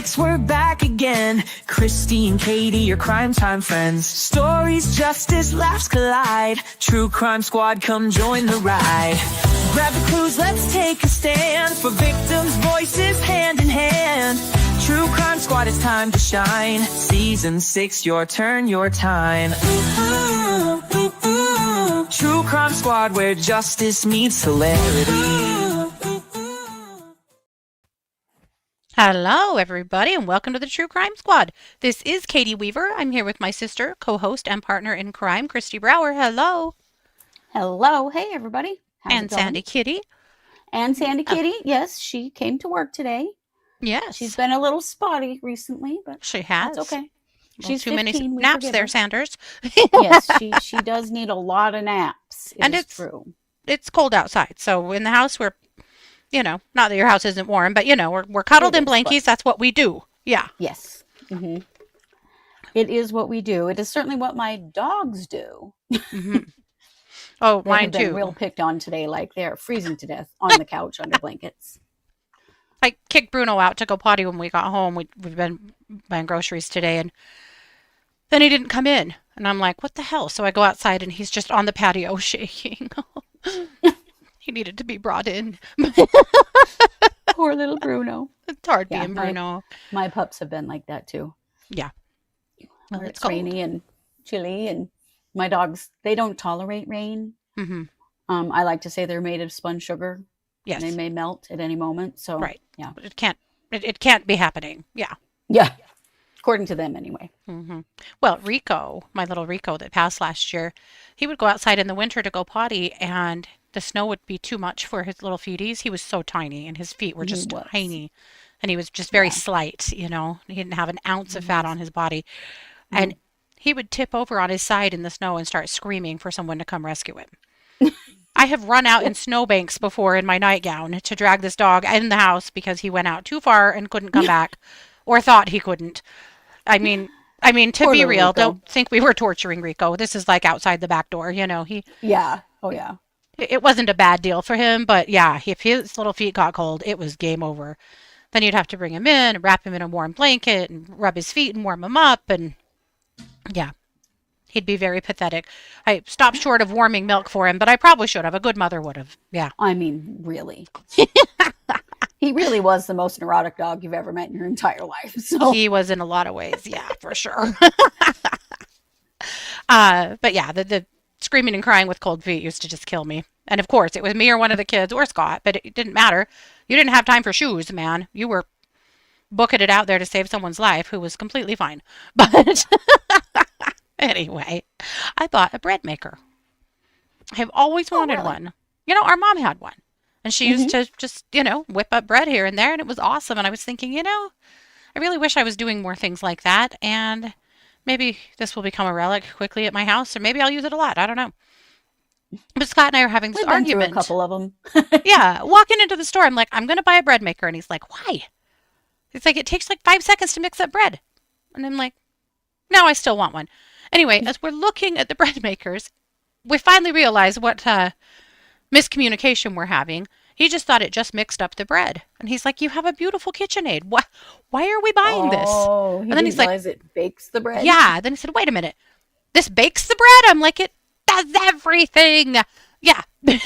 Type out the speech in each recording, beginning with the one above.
6, we're back again. Kristi and Katie, your crime time friends. Stories, justice, laughs collide. True Crime Squad, come join the ride. Grab the clues, let's take a stand. For victims' voices, hand in hand. True Crime Squad, it's time to shine. Season 6, your turn, your time. True Crime Squad, where justice meets hilarity. Hello, everybody, and welcome to the True Crime Squad. This is Katie Weaver. I'm here with my sister, co-host, and partner in crime, Kristi Brower. Hello. Hello. Hey, everybody. How's And it going? Sandy Kitty. And Sandy Kitty. Yes, she came to work today. Yes. She's been a little spotty recently, but She has. that's okay. Well, She's too 15. many We naps forgive there, her. Sanders. Yes, she does need a lot of naps. And it's true. It's cold outside, so in the house we're, not that your house isn't warm, but we're cuddled in blankies. That's what we do. Yeah. Yes. Mm-hmm. It is what we do. It is certainly what my dogs do. Mm-hmm. Oh, They mine have been too. real picked on today, like they're freezing to death on the couch under blankets. I kicked Bruno out to go potty when we got home. We've been buying groceries today, and then he didn't come in. And I'm like, what the hell? So I go outside, and he's just on the patio shaking. He needed to be brought in. Poor little Bruno. It's hard Yeah, being Bruno. My pups have been like that too. Yeah. Well, Where it's it's rainy and chilly, and my dogs, they don't tolerate rain. Mm-hmm. I like to say they're made of spun sugar. Yes. They may melt at any moment. So Right. yeah. But it can't be happening. Yeah. Yeah. According to them anyway. Mm-hmm. Well, Rico, my little Rico that passed last year, he would go outside in the winter to go potty, and the snow would be too much for his little feeties. He was so tiny, and his feet were just tiny, and he was just very slight, He didn't have an ounce of fat on his body. And he would tip over on his side in the snow and start screaming for someone to come rescue him. I have run out in snowbanks before in my nightgown to drag this dog in the house because he went out too far and couldn't come back, or thought he couldn't. I mean, to be real, Rico. don't think we were torturing Rico. This is like outside the back door, Yeah. Oh yeah. It wasn't a bad deal for him, but yeah, if his little feet got cold, it was game over. Then you'd have to bring him in and wrap him in a warm blanket and rub his feet and warm him up, and yeah. He'd be very pathetic. I stopped short of warming milk for him, but I probably should have. A good mother would have. Yeah. I mean, really. He really was the most neurotic dog you've ever met in your entire life. So He was in a lot of ways. Yeah, for sure. But yeah, the screaming and crying with cold feet used to just kill me. And of course, it was me or one of the kids or Scott, but it didn't matter. You didn't have time for shoes, man. You were booking it out there to save someone's life who was completely fine. But anyway, I bought a bread maker. I have always wanted one. Our mom had one. And she used to just, whip up bread here and there, and it was awesome. And I was thinking, I really wish I was doing more things like that. And maybe this will become a relic quickly at my house, or maybe I'll use it a lot. I don't know. But Scott and I are having this we've been through argument. a couple of them. Yeah, walking into the store, I'm like, I'm going to buy a bread maker. And he's like, why? It's like, it takes like 5 seconds to mix up bread. And I'm like, no, I still want one. Anyway, as we're looking at the bread makers, we finally realize what miscommunication we're having. He just thought it just mixed up the bread. And he's like, you have a beautiful KitchenAid. Why are we buying this? Oh, And then he's like, realize it bakes the bread. yeah. Then he said, wait a minute. This bakes the bread? I'm like, it does everything. Yeah. And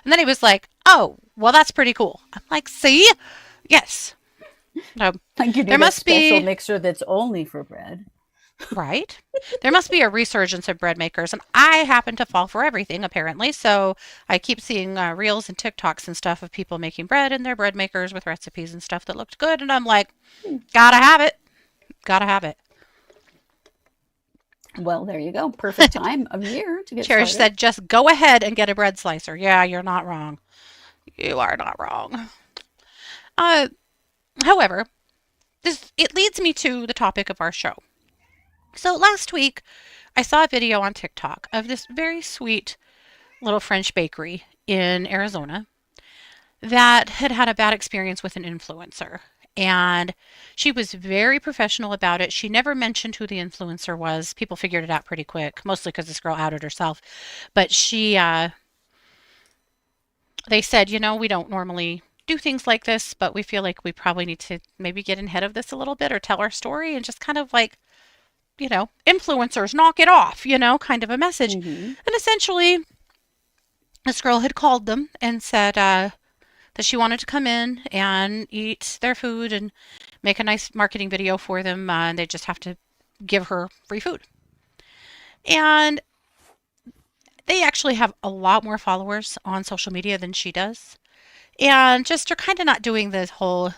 then he was like, oh, well, that's pretty cool. I'm like, see? Yes. Like you do There that must special be- mixer that's only for bread. Right? There must be a resurgence of bread makers, and I happen to fall for everything, apparently. So I keep seeing reels and TikToks and stuff of people making bread in their bread makers with recipes and stuff that looked good, and I'm like, gotta have it. Gotta have it. Well, there you go. Perfect time of year to get Cherish started. said, just go ahead and get a bread slicer. Yeah, you're not wrong. You are not wrong. However, it leads me to the topic of our show. So last week, I saw a video on TikTok of this very sweet little French bakery in Arizona that had a bad experience with an influencer. And she was very professional about it. She never mentioned who the influencer was. People figured it out pretty quick, mostly because this girl outed herself. But they said, we don't normally do things like this, but we feel like we probably need to maybe get ahead of this a little bit or tell our story and just kind of like, influencers, knock it off, kind of a message. Mm-hmm. And essentially, this girl had called them and said that she wanted to come in and eat their food and make a nice marketing video for them. And they just have to give her free food. And they actually have a lot more followers on social media than she does. And just are kind of not doing the whole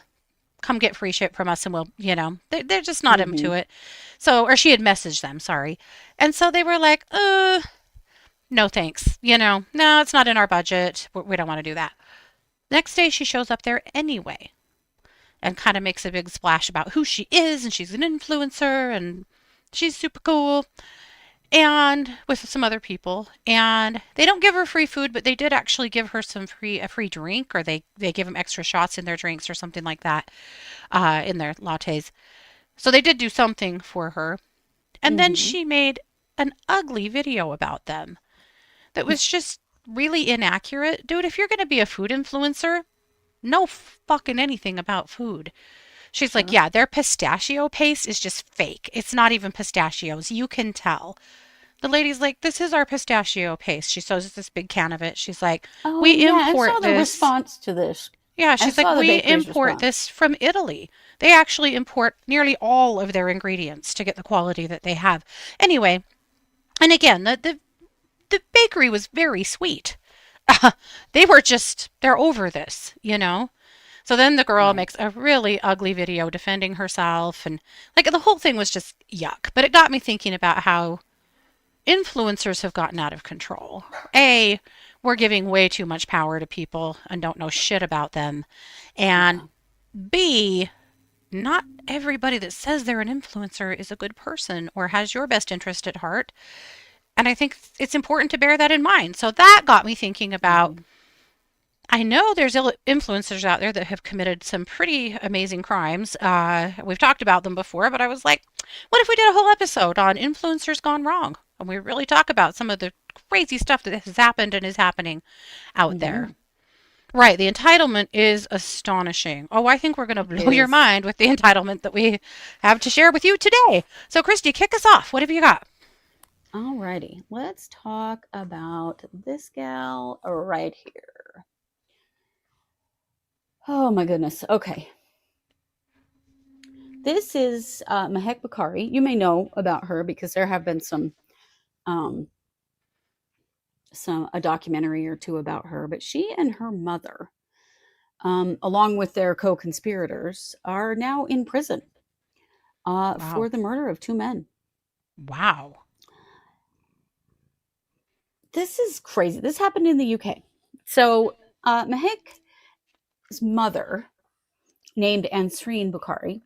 come get free shit from us and we'll, they're just not Mm-hmm. into it. So, or she had messaged them, sorry. And so they were like, no thanks. No, it's not in our budget. We don't want to do that. Next day, she shows up there anyway and kind of makes a big splash about who she is and she's an influencer and she's super cool and with some other people. And they don't give her free food, but they did actually give her a free drink, or they give them extra shots in their drinks or something like that, in their lattes. So they did do something for her. And then Mm-hmm. she made an ugly video about them that was just really inaccurate. Dude, if you're going to be a food influencer, know fucking anything about food. She's like, Sure. yeah, their pistachio paste is just fake. It's not even pistachios. You can tell. The lady's like, this is our pistachio paste. She shows us this big can of it. She's like, Oh, we yeah, I saw import the this. response to this. Yeah, I she's like, saw the we bakery's import response. this from Italy. They actually import nearly all of their ingredients to get the quality that they have. Anyway, and again, the bakery was very sweet. They're over this. So then the girl Right. makes a really ugly video defending herself. And like the whole thing was just yuck. But it got me thinking about how influencers have gotten out of control. A, we're giving way too much power to people and don't know shit about them. And Yeah. B, not everybody that says they're an influencer is a good person or has your best interest at heart. And I think it's important to bear that in mind. So that got me thinking about, Mm-hmm. I know there's influencers out there that have committed some pretty amazing crimes. We've talked about them before, but I was like, what if we did a whole episode on influencers gone wrong? And we really talk about some of the crazy stuff that has happened and is happening out there. Mm-hmm. Right, the entitlement is astonishing. Oh, I think we're going to It blow your is. mind with the entitlement that we have to share with you today. So, Kristi, kick us off. What have you got? Alrighty, let's talk about this gal right here. Oh my goodness. Okay. This is Mahek Bukhari. You may know about her because there have been um, a documentary or two about her. But she and her mother, along with their co-conspirators, are now in prison Wow. for the murder of two men. Wow. This is crazy. This happened in the UK. So Mahek's mother, named Ansreen Bukhari,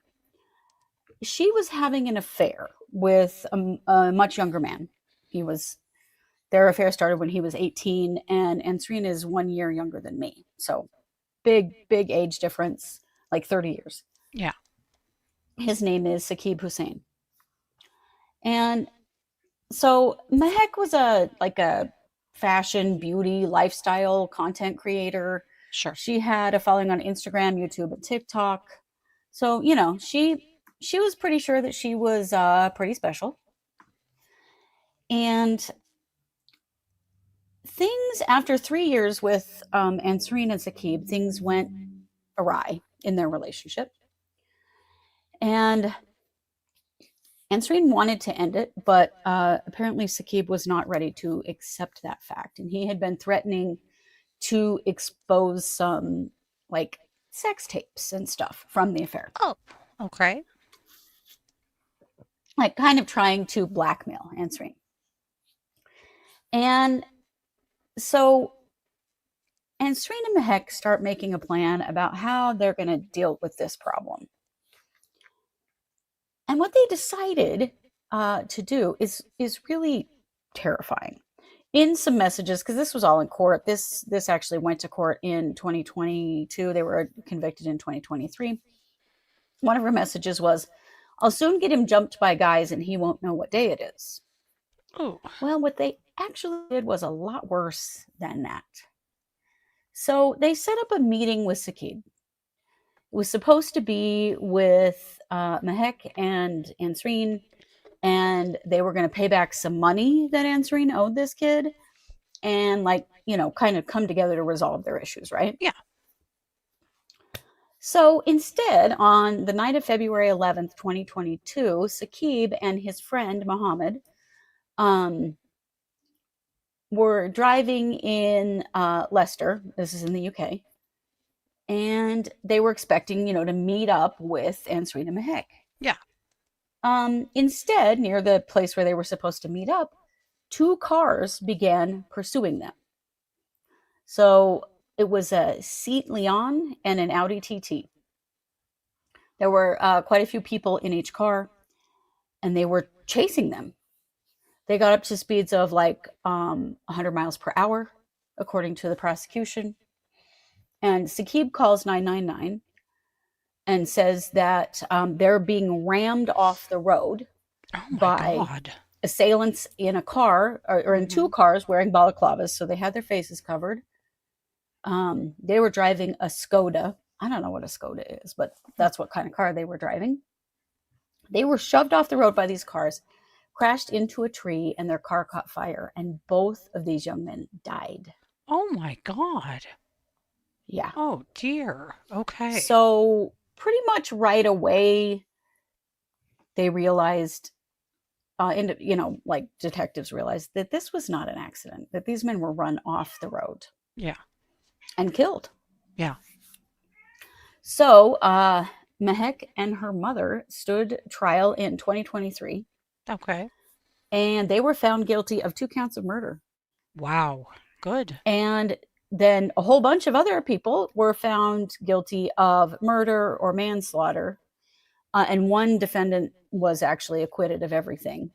she was having an affair with a much younger man. He was Their affair started when he was 18, and Ansreen is 1 year younger than me. So big age difference, like 30 years. Yeah. His name is Saqib Hussein. And so Mahek was a fashion, beauty, lifestyle content creator. Sure. She had a following on Instagram, YouTube, and TikTok. So, she was pretty sure that she was pretty special. And things after 3 years with Ansreen and Saqib, things went awry in their relationship. And Ansreen wanted to end it, but apparently Saqib was not ready to accept that fact. And he had been threatening to expose some like sex tapes and stuff from the affair, Oh, okay. like kind of trying to blackmail Ansreen. And so Ansreen and Mahek start making a plan about how they're going to deal with this problem. And what they decided to do is really terrifying. In some messages, because this was all in court, this actually went to court in 2022. They were convicted in 2023. One of her messages was, "I'll soon get him jumped by guys, and he won't know what day it is." Ooh. Well, what they actually did was a lot worse than that. So they set up a meeting with Sakib. It was supposed to be with Mahek and Ansreen, and they were going to pay back some money that Ansreen owed this kid and, like, kind of come together to resolve their issues, right? Yeah. So instead, on the night of February 11th, 2022, Sakib and his friend Mohammed were driving in Leicester. This is in the UK. And they were expecting, to meet up with Ansreen and Mahek. Yeah. Instead, near the place where they were supposed to meet up, 2 cars began pursuing them. So it was a Seat Leon and an Audi TT. There were quite a few people in each car, and they were chasing them. They got up to speeds of like 100 miles per hour, according to the prosecution. And Sakib calls 999 and says that they're being rammed off the road by God. assailants in a car or in 2 cars wearing balaclavas. So they had their faces covered. They were driving a Skoda. I don't know what a Skoda is, but that's what kind of car they were driving. They were shoved off the road by these cars, crashed into a tree, and their car caught fire. And both of these young men died. Oh my God. Yeah. Oh dear. Okay. So pretty much right away, they realized, like detectives realized that this was not an accident, that these men were run off the road. Yeah. And killed. Yeah. So Mahek and her mother stood trial in 2023. Okay. And they were found guilty of 2 counts of murder. Wow. Good. And then a whole bunch of other people were found guilty of murder or manslaughter. And one defendant was actually acquitted of everything.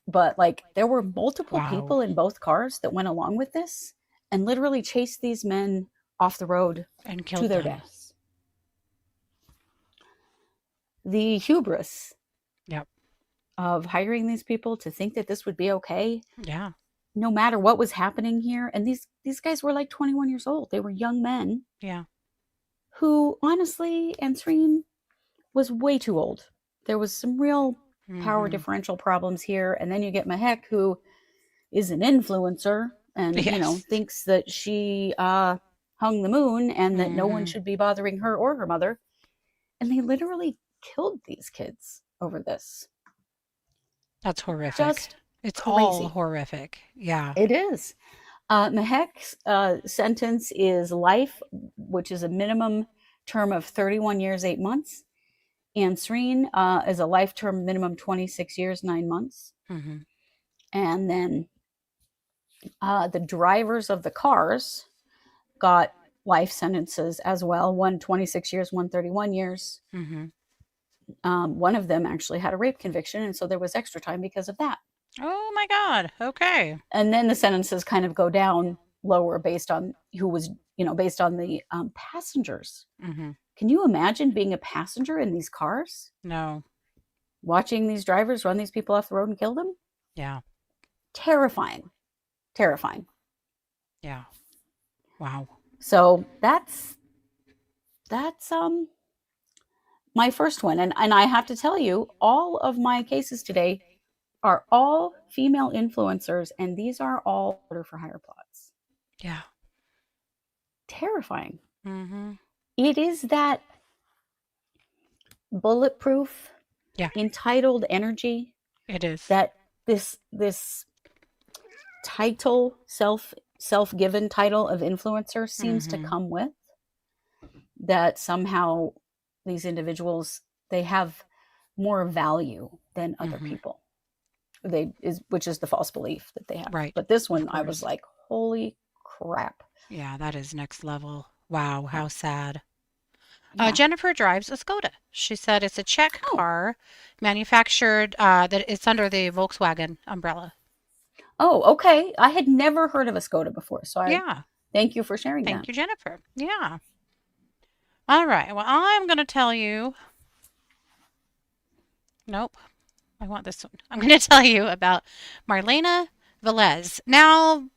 But there were multiple people in both cars that went along with this and literally chased these men off the road and killed to their them. deaths. The hubris of hiring these people to think that this would be okay. Yeah. No matter what was happening here. And these guys were like 21 years old. They were young men. Yeah. Who, honestly, Ansreen was way too old. There was some real power differential problems here. And then you get Mahek, who is an influencer and, thinks that she hung the moon and that no one should be bothering her or her mother. And they literally killed these kids over this. That's horrific. It's crazy. all horrific. Yeah. It is. Mahek's sentence is life, which is a minimum term of 31 years, 8 months. Ansreen is a life term minimum 26 years, 9 months. And then the drivers of the cars got life sentences as well. One 26 years, one 31 years. One of them actually had a rape conviction, and so there was extra time because of that. Oh my God. Okay. And then the sentences kind of go down lower based on who was, based on the passengers. Can you imagine being a passenger in these cars? No. Watching these drivers run these people off the road and kill them? Yeah. Terrifying. Terrifying. Yeah. Wow. So that's my first one. And I have to tell you, all of my cases today are all female influencers, and these are all order for hire plots. Yeah. Terrifying. It is that bulletproof, entitled energy. It is. That this title, self-given title of influencer seems to come with. That somehow these individuals, they have more value than other people. Which is the false belief that they have. Right. But this one, I was like, holy crap. Yeah, that is next level. Wow, how sad. Yeah. Jennifer drives a Skoda. She said it's a Czech car manufactured, that it's under the Volkswagen umbrella. Oh, okay. I had never heard of a Skoda before. So thank you for sharing that. Thank you, Jennifer. Yeah. All right. Well, I'm going to tell you. Nope. I want this one. I'm going to tell you about Marlena Velez. Now,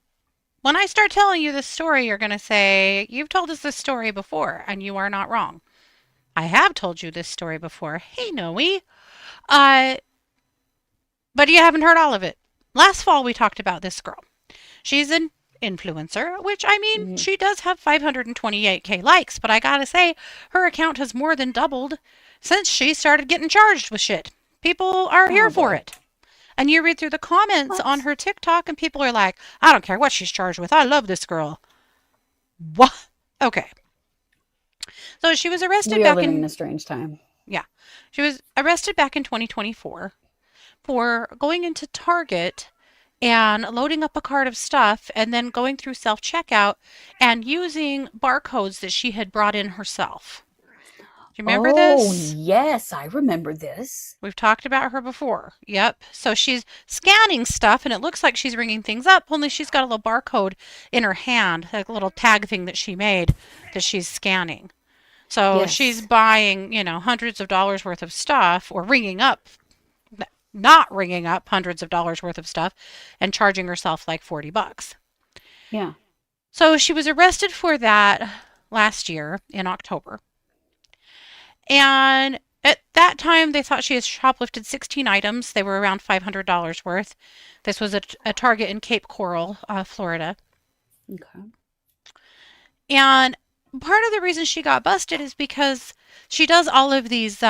when I start telling you this story, you're going to say, you've told us this story before, and you are not wrong. I have told you this story before. Hey, Noe. Uh, but you haven't heard all of it. Last fall, we talked about this girl. She's an influencer, which I mean, Mhm. she does have 528K likes, but I gotta say, her account has more than doubled since she started getting charged with shit. People are here Oh for boy. it. And you read through the comments on What? her TikTok, and people are like, I don't care what she's charged with. I love this girl. What? Okay. So she was arrested We are back living in in, a strange time. yeah, she was arrested back in 2024 for going into Target and loading up a cart of stuff and then going through self checkout and using barcodes that she had brought in herself. Do you remember Oh, this? yes, I remember this. We've talked about her before. Yep. So she's scanning stuff and it looks like she's ringing things up, only she's got a little barcode in her hand, like a little tag thing that she made that she's scanning. So she's Yes. buying, hundreds of dollars worth of stuff or ringing up, not ringing up hundreds of dollars worth of stuff and charging herself like 40 bucks. Yeah. So she was arrested for that last year in October. And at that time, they thought she had shoplifted 16 items. They were around $500 worth. This was a Target in Cape Coral, Florida. Okay. And part of the reason she got busted is because she does all of these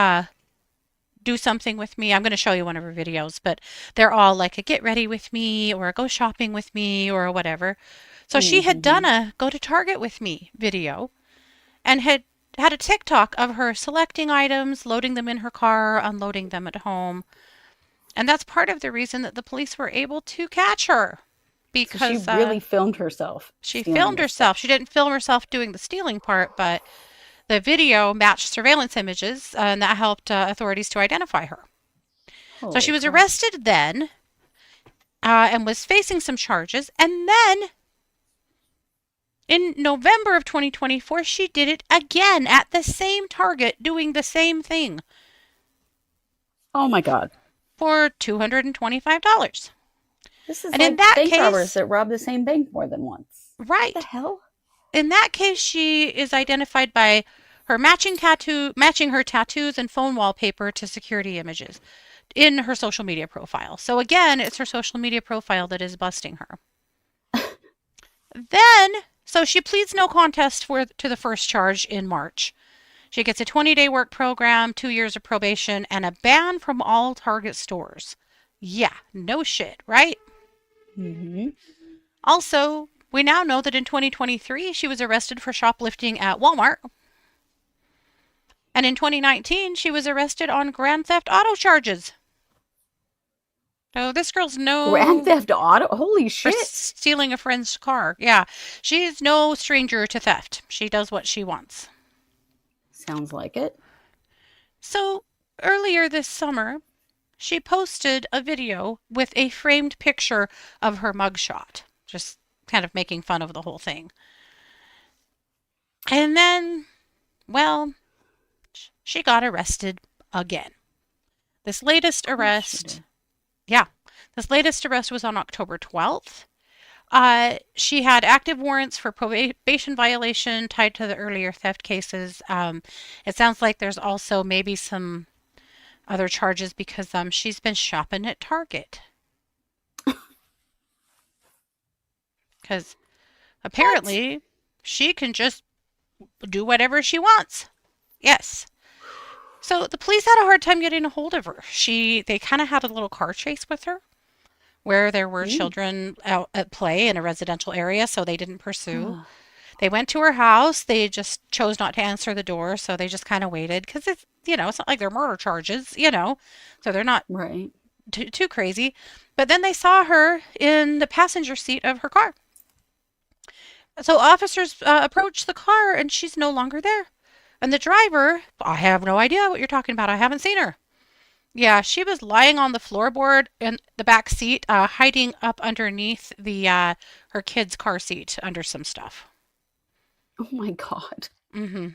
do something with me. I'm going to show you one of her videos, but they're all like a get ready with me or a go shopping with me or whatever. So she had done Hmm. a go to Target with me video and had a TikTok of her selecting items, loading them in her car, unloading them at home. And that's part of the reason that the police were able to catch her So she because really filmed herself she stealing filmed this herself. stuff. She didn't film herself doing the stealing part, but the video matched surveillance images, and that helped authorities to identify her. So she Holy was crap. arrested then and was facing some charges. And then in November of 2024, she did it again at the same Target, doing the same thing Oh my God. for $225. This is And in like that bank robbers case, that rob the same bank more than once. What the right, hell? in that case, she is identified by her matching her tattoos and phone wallpaper to security images in her social media profile. So again, it's her social media profile that is busting her. Then, so she pleads no contest to the first charge in March. She gets a 20-day work program, 2 years of probation, and a ban from all Target stores. Yeah, no shit, right? Hmm. Also, we now know that in 2023 she was arrested for shoplifting at Walmart. And in 2019 she was arrested on grand theft auto charges. So this girl's Grand no Theft Auto? Holy for shit. stealing a friend's car. Yeah, she's no stranger to theft. She does what she wants. Sounds like it. So earlier this summer, she posted a video with a framed picture of her mugshot, just kind of making fun of the whole thing. And then, well, she got arrested again. This latest Of course she arrest, did. yeah, this latest arrest was on October 12th. She had active warrants for probation violation tied to the earlier theft cases. It sounds like there's also maybe some other charges because she's been shopping at Target. Because What? apparently she can just do whatever she wants. Yes. So the police had a hard time getting a hold of her. They kind of had a little car chase with her where there were Mm. children out at play in a residential area, so they didn't pursue. They went to her house. They just chose not to answer the door, so they just kind of waited because it's not like they're murder charges. So they're not Right. too crazy. But then they saw her in the passenger seat of her car. So officers approached the car, and she's no longer there. And the driver, I have no idea what you're talking about. I haven't seen her. Yeah, she was lying on the floorboard in the back seat, hiding up underneath the her kid's car seat under some stuff. Oh my God. Hmm.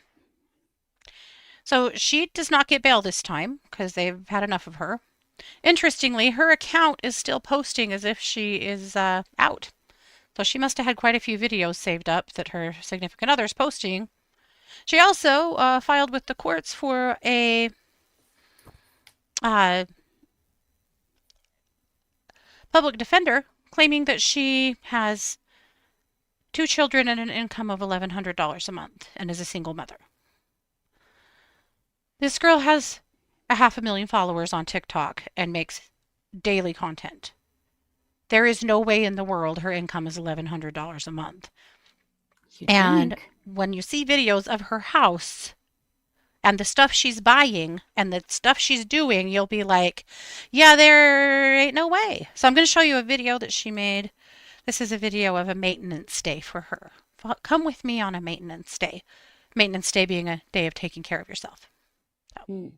So she does not get bail this time because they've had enough of her. Interestingly, her account is still posting as if she is out. So she must have had quite a few videos saved up that her significant other's posting. She also filed with the courts for a uh, public defender, claiming that she has 2 children and an income of $1,100 a month and is a single mother. This girl has 500,000 followers on TikTok and makes daily content. There is no way in the world her income is $1,100 a month. You'd And think. when you see videos of her house and the stuff she's buying and the stuff she's doing, you'll be like, yeah, there ain't no way. So I'm going to show you a video that she made. This is a video of a maintenance day for her. Come with me on a maintenance day. Maintenance day being a day of taking care of yourself. Mm.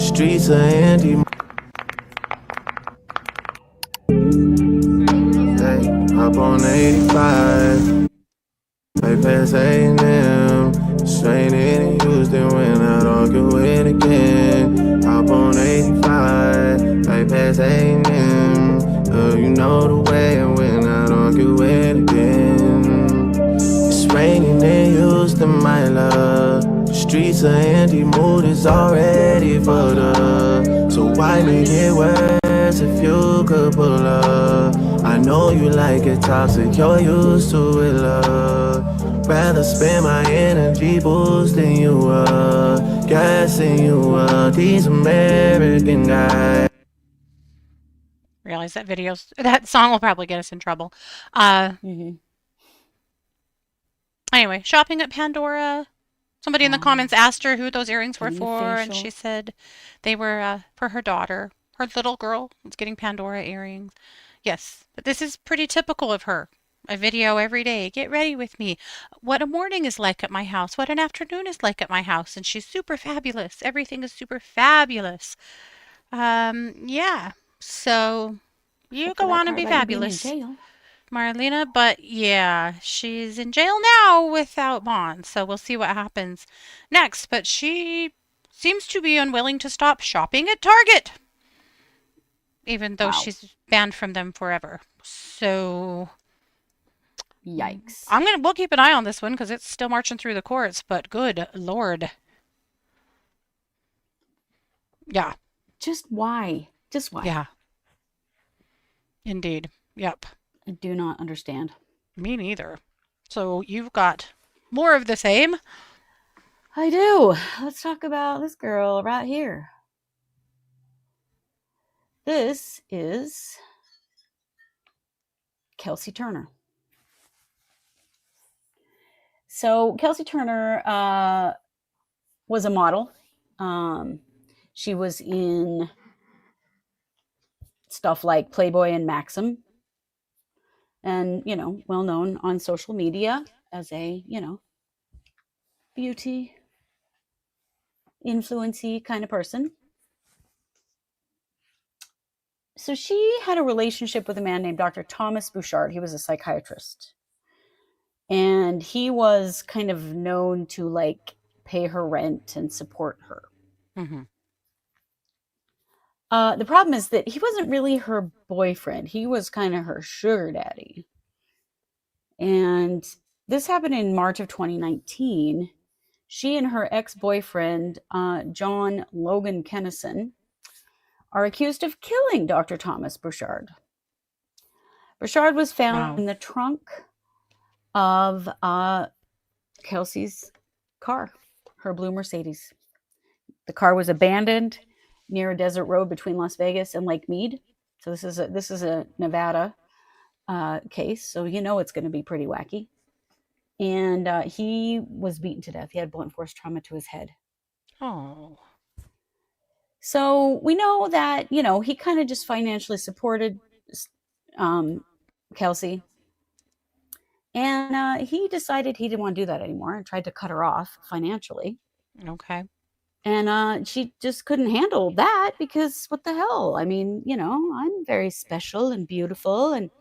Streets of Andy. Hey, up on 85. Right past A&M. Straight in Houston when I don't get it again. Up on 85. Right past A&M. You know the way when I don't get it again. It's raining in Houston, my love. The streets of Andy mood is already fucked up. So why make it worse if you could pull up? I know you like it toxic, you're used to it, love. Rather spend my energy boosting you up, gassing you up. These American guys. Realize that song will probably get us in trouble. Anyway, shopping at Pandora. Somebody in the comments asked her who those earrings were Getting a for, and facial. she said they were for her daughter. Her little girl is getting Pandora earrings. Yes, but this is pretty typical of her. A video every day. Get ready with me. What a morning is like at my house. What an afternoon is like at my house. And she's super fabulous. Everything is super fabulous. Yeah. So you Except for go that on and part be about you being in fabulous, jail. Marlena. But yeah, she's in jail now without bond. So we'll see what happens next. But she seems to be unwilling to stop shopping at Target, even though Wow. she's banned from them forever. So Yikes. we'll keep an eye on this one because it's still marching through the courts, but good Lord. Yeah. Just why? Just why? Yeah. Indeed. Yep. I do not understand. Me neither. So you've got more of the same. I do. Let's talk about this girl right here. This is Kelsey Turner. So Kelsey Turner was a model. She was in stuff like Playboy and Maxim, and well known on social media as a beauty influency kind of person. So she had a relationship with a man named Dr. Thomas Bouchard. He was a psychiatrist. And he was kind of known to like pay her rent and support her. Mm-hmm. The problem is that he wasn't really her boyfriend. He was kind of her sugar daddy. And this happened in March of 2019. She and her ex-boyfriend, John Logan Kennison, are accused of killing Dr. Thomas Bouchard. Bouchard was found in the trunk of Kelsey's car, her blue Mercedes. The car was abandoned near a desert road between Las Vegas and Lake Mead. So this is a Nevada case, so it's going to be pretty wacky. And he was beaten to death. He had blunt force trauma to his head. Oh. So we know that he kind of just financially supported Kelsey, and he decided he didn't want to do that anymore and tried to cut her off financially. Okay. And she just couldn't handle that because what the hell? I mean, I'm very special and beautiful, and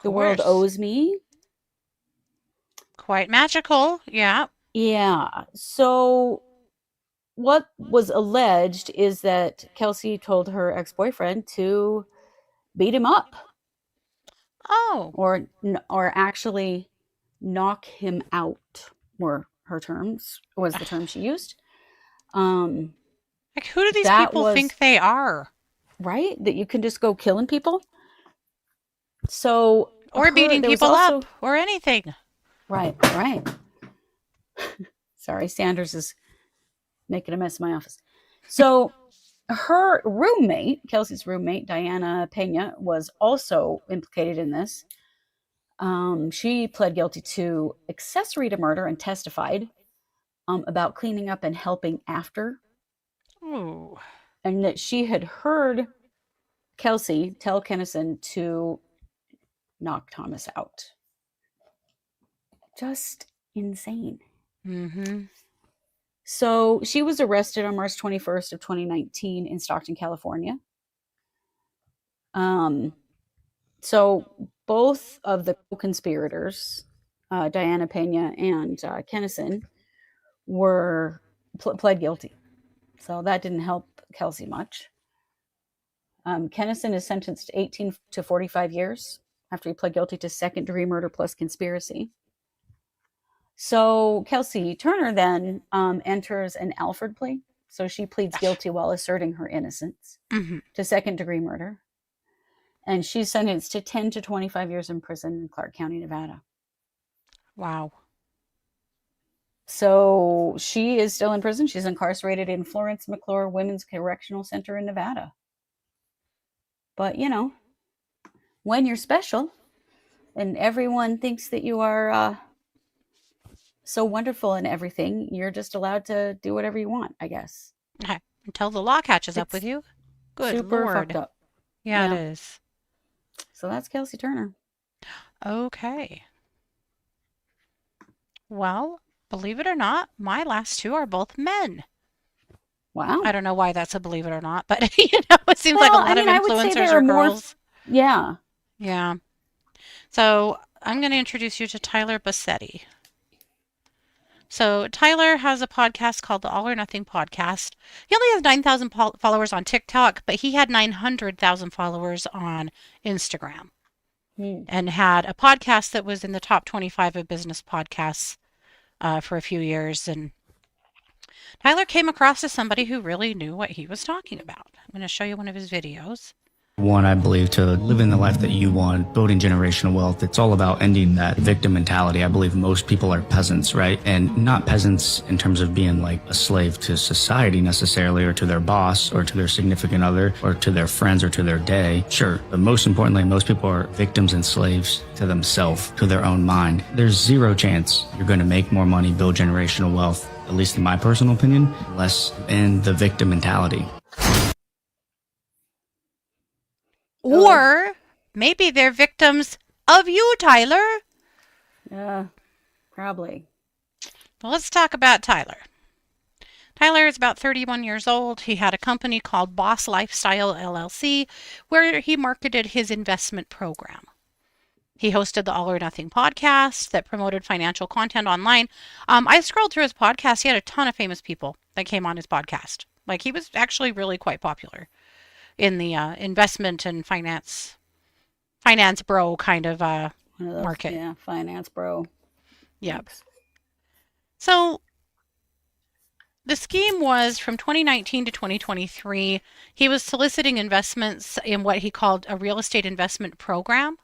the world owes me. Quite magical. Yeah. Yeah. So what was alleged is that Kelsey told her ex-boyfriend to beat him up. Oh, or actually knock him out were her terms, was the term she used. like who do these That people was think they are? right, that you can just go killing people. So Or beating there was people also up or anything. right. Sorry, Sanders is making a mess of my office. So her roommate, Kelsey's roommate, Diana Pena, was also implicated in this. She pled guilty to accessory to murder and testified about cleaning up and helping after, Ooh. and that she had heard Kelsey tell Kennison to knock Thomas out. Just insane. Mm-hmm. So she was arrested on March 21st of 2019 in Stockton, California. So both of the co-conspirators, Diana Pena and Kennison, were pled guilty. So that didn't help Kelsey much. Kennison is sentenced to 18 to 45 years after he pled guilty to second-degree murder plus conspiracy. So Kelsey Turner then enters an Alford plea. So she pleads guilty while asserting her innocence to second-degree murder. And she's sentenced to 10 to 25 years in prison in Clark County, Nevada. Wow. So she is still in prison. She's incarcerated in Florence McClure Women's Correctional Center in Nevada. But, you know, when you're special and everyone thinks that you are so wonderful and everything, you're just allowed to do whatever you want, I guess. Okay. Until the law catches up It's with you. Good super Lord. fucked up. Yeah, Yeah. it is. So that's Kelsey Turner. Okay. Well, believe it or not, my last two are both men. Wow. I don't know why that's a believe it or not, but you know, it seems like a lot of I would say influencers there are are more. girls. Yeah. Yeah. So I'm going to introduce you to Tyler Bossetti. So Tyler has a podcast called the All or Nothing Podcast. He only has 9,000 followers on TikTok, but he had 900,000 followers on Instagram and had a podcast that was in the top 25 of business podcasts for a few years. And Tyler came across as somebody who really knew what he was talking about. I'm going to show you one of his videos. One, I believe, to living the life that you want, building generational wealth, it's all about ending that victim mentality. I believe most people are peasants, right? And not peasants in terms of being like a slave to society necessarily, or to their boss, or to their significant other, or to their friends, or to their day. Sure. But most importantly, most people are victims and slaves to themselves, to their own mind. There's zero chance you're going to make more money, build generational wealth, at least in my personal opinion, unless in the victim mentality. Or maybe they're victims of you, Tyler. Yeah, probably. Well, let's talk about Tyler. Tyler is about 31 years old. He had a company called Boss Lifestyle LLC where he marketed his investment program. He hosted the All or Nothing podcast that promoted financial content online. I scrolled through his podcast. He had a ton of famous people that came on his podcast. Like, he was actually really quite popular in the investment and finance bro kind of market. Yeah, finance bro. Yep. So the scheme was from 2019 to 2023. He was soliciting investments in what he called a real estate investment program.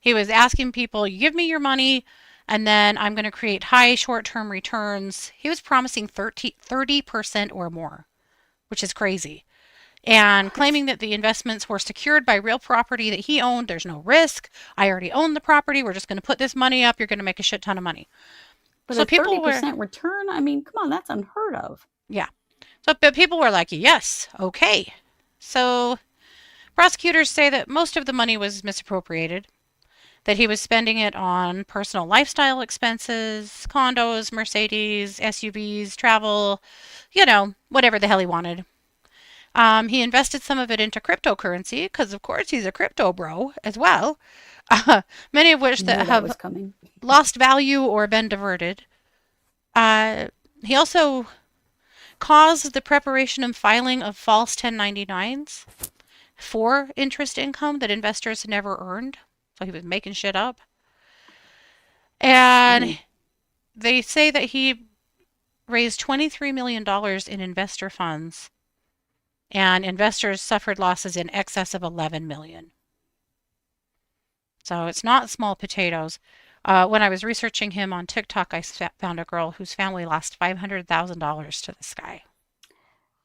He was asking people, you give me your money, and then I'm going to create high short-term returns. He was promising 30% or more, which is crazy. And claiming that the investments were secured by real property that he owned. There's no risk. I already own the property. We're just going to put this money up. You're going to make a shit ton of money. But so a 30% return, I mean, come on, that's unheard of. Yeah. But people were like, yes, okay. So prosecutors say that most of the money was misappropriated, that he was spending it on personal lifestyle expenses, condos, Mercedes, SUVs, travel, you know, whatever the hell he wanted. He invested some of it into cryptocurrency because, of course, he's a crypto bro as well. Many of which that have lost value or been diverted. He also caused the preparation and filing of false 1099s for interest income that investors never earned. So he was making shit up. And they say that he raised $23 million in investor funds, and investors suffered losses in excess of $11 million. So it's not small potatoes. When I was researching him on TikTok, I found a girl whose family lost $500,000 to this guy.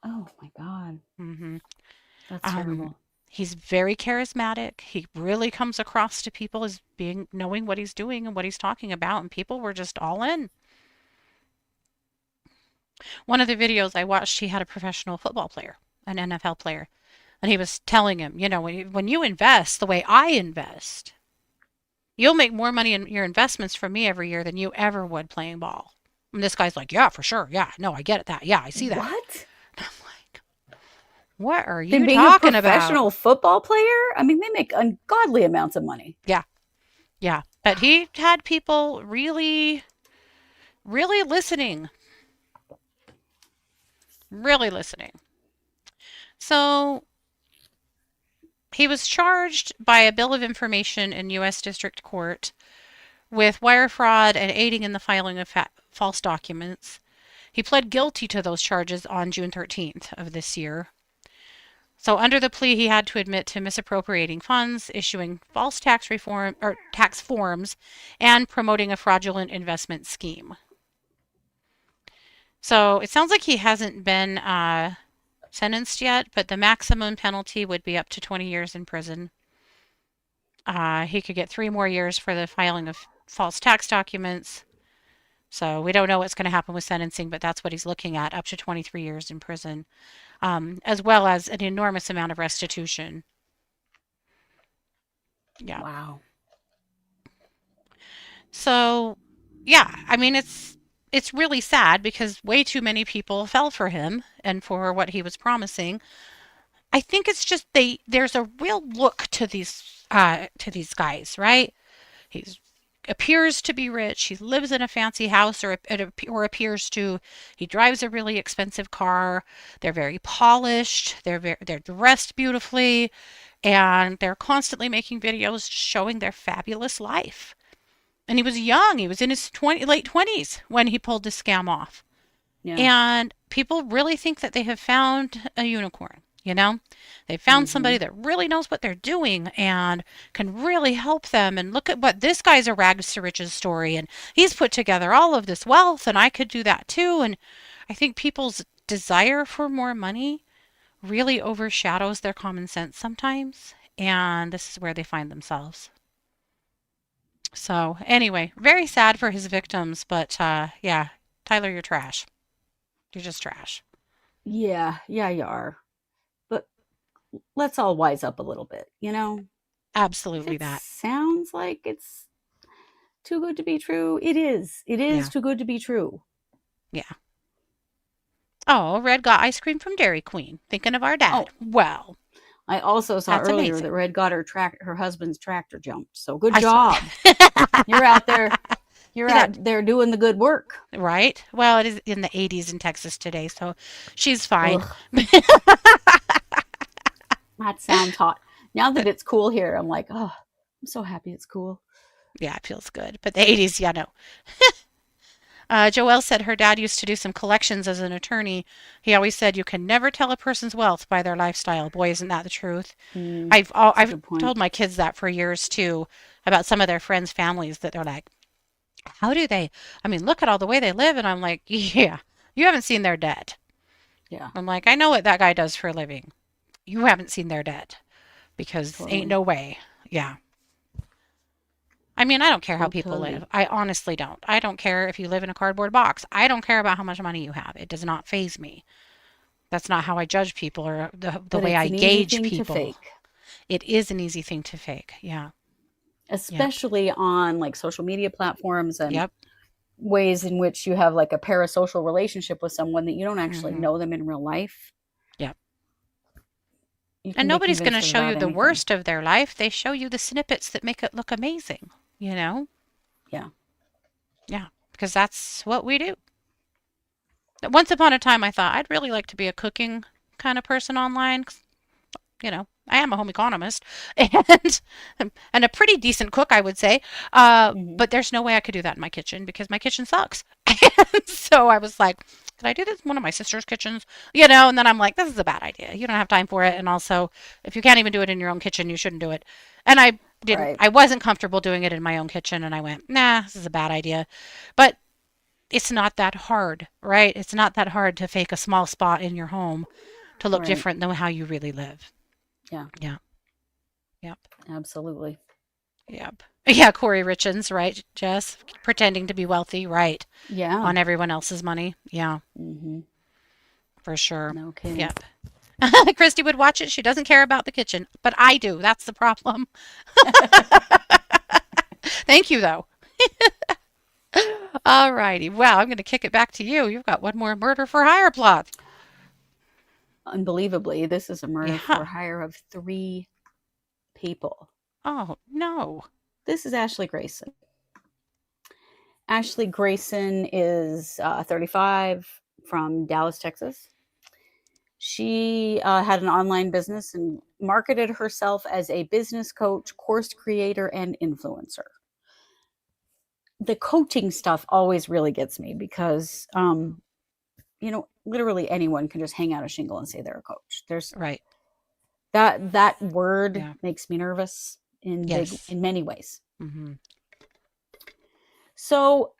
Oh my God. Mm-hmm. That's terrible. He's very charismatic. He really comes across to people as knowing what he's doing and what he's talking about, and people were just all in. One of the videos I watched, he had a professional football player, an NFL player, and he was telling him, when you invest the way I invest, you'll make more money in your investments from me every year than you ever would playing ball. And this guy's like, yeah, for sure. Yeah, no, I get it. That. Yeah, I see that. What? And I'm like, what are you Then being talking a professional about? football player? I mean, they make ungodly amounts of money. Yeah. Yeah. But he had people really, really listening. Really listening. So he was charged by a bill of information in U.S. District Court with wire fraud and aiding in the filing of false documents. He pled guilty to those charges on June 13th of this year. So under the plea, he had to admit to misappropriating funds, issuing false tax forms, and promoting a fraudulent investment scheme. So it sounds like he hasn't been sentenced yet, but the maximum penalty would be up to 20 years in prison. He could get 3 more years for the filing of false tax documents. So we don't know what's going to happen with sentencing, but that's what he's looking at, up to 23 years in prison, as well as an enormous amount of restitution. Yeah. Wow. So, yeah, I mean, it's really sad because way too many people fell for him and for what he was promising. I think it's just there's a real look to these guys, right? He appears to be rich. He lives in a fancy house, or appears to. He drives a really expensive car. They're very polished. They're dressed beautifully, and they're constantly making videos showing their fabulous life. And he was young. He was in his late 20s when he pulled this scam off. Yeah. And people really think that they have found a unicorn. They found somebody that really knows what they're doing and can really help them. And look at what this guy's a rags to riches story. And he's put together all of this wealth, and I could do that too. And I think people's desire for more money really overshadows their common sense sometimes. And this is where they find themselves. So anyway, very sad for his victims. But yeah, Tyler, you're trash. You're just trash. Yeah, you are. But let's all wise up a little bit, Absolutely It that. sounds like it's too good to be true. It is. It is too good to be true. Yeah. Oh, Red got ice cream from Dairy Queen. Thinking of our dad. Oh. Well, I also saw That's earlier amazing. that Red got her husband's tractor jumped. So good job. You're out there. You're out there doing the good work. Right? Well, it is in the 80s in Texas today, so she's fine. That sounds hot. Now that it's cool here, I'm like, oh, I'm so happy it's cool. Yeah, it feels good. But the 80s, yeah, no. Joelle said her dad used to do some collections as an attorney. He always said you can never tell a person's wealth by their lifestyle. Boy, isn't that the truth? I've told my kids that for years too, about some of their friends' families, that they're like, how do they? I mean, look at all the way they live. And I'm like, yeah, you haven't seen their debt. Yeah. I'm like, I know what that guy does for a living. You haven't seen their debt, because Totally. ain't no way. Yeah. I mean, I don't care how people Totally. live. I honestly don't. I don't care if you live in a cardboard box. I don't care about how much money you have. It does not faze me. That's not how I judge people, or the But way it's I an easy gauge thing to people. fake. It is an easy thing to fake. Yeah. Especially on like social media platforms and Yep. ways in which you have like a parasocial relationship with someone that you don't actually know them in real life. Yep. You can And be nobody's going to convinced show you about the anything. worst of their life. They show you the snippets that make it look amazing, Yeah. Yeah, because that's what we do. Once upon a time, I thought I'd really like to be a cooking kind of person online. 'Cause, I am a home economist and and a pretty decent cook, I would say. But there's no way I could do that in my kitchen because my kitchen sucks. And so I was like, could I do this in one of my sister's kitchens? And then I'm like, this is a bad idea. You don't have time for it. And also, if you can't even do it in your own kitchen, you shouldn't do it. And Right. I wasn't comfortable doing it in my own kitchen. And I went, nah, this is a bad idea. But it's not that hard, right? It's not that hard to fake a small spot in your home to look Right. different than how you really live. Yeah. Yeah. Yep. Absolutely. Yep. Yeah, Corey Richins, right, Jess? Pretending to be wealthy, right, Yeah. on everyone else's money. Yeah, Mm-hmm. for sure. No kidding. Yep. Christy would watch it. She doesn't care about the kitchen, but I do. That's the problem. Thank you, though. All righty. Well, I'm going to kick it back to you. You've got one more murder for hire plot. Unbelievably, this is a murder Yeah. for hire of 3 people. Oh, no. This is Ashley Grayson. Ashley Grayson is 35 from Dallas, Texas. She had an online business and marketed herself as a business coach, course creator, and influencer. The coaching stuff always really gets me because, literally anyone can just hang out a shingle and say they're a coach. There's Right. that word Yeah. makes me nervous in Yes. in many ways. Mm-hmm. So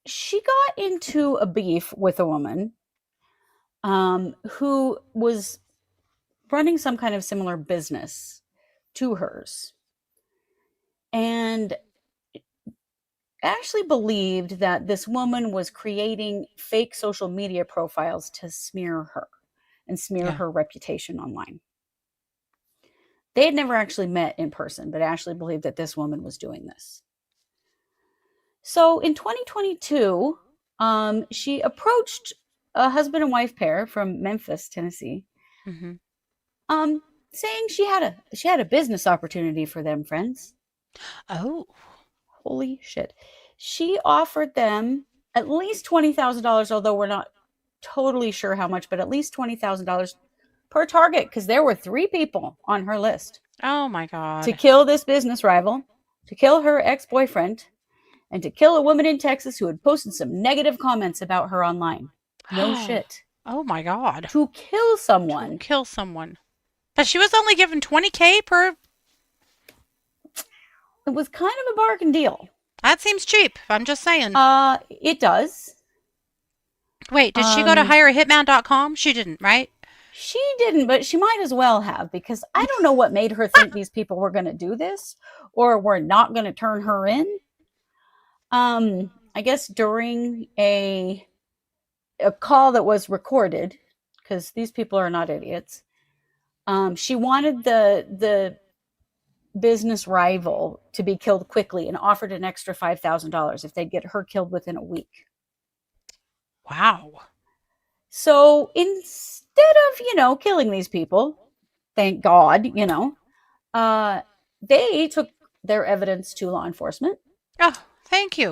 she got into a beef with a woman who was running some kind of similar business to hers. And Ashley believed that this woman was creating fake social media profiles to smear her and smear Yeah. her reputation online. They had never actually met in person, but Ashley believed that this woman was doing this. So in 2022, she approached a husband and wife pair from Memphis, Tennessee, Mm-hmm. saying she had a business opportunity for them, friends. Oh. Holy shit. She offered them at least $20,000, although we're not totally sure how much, but at least $20,000 per target because there were 3 people on her list Oh, my God. to kill this business rival, to kill her ex-boyfriend, and to kill a woman in Texas who had posted some negative comments about her online. No shit. Oh, my God. To kill someone. To kill someone. But she was only given $20K per. It was kind of a bargain deal. That seems cheap. I'm just saying. It does. Wait, did she go to hireahitman.com? She didn't, right? She didn't, but she might as well have, because I don't know what made her think these people were going to do this or were not going to turn her in. I guess during a call that was recorded, because these people are not idiots, she wanted the business rival to be killed quickly and offered an extra $5,000 if they'd get her killed within a week. Wow. So instead of, killing these people, thank God, they took their evidence to law enforcement. Oh, thank you.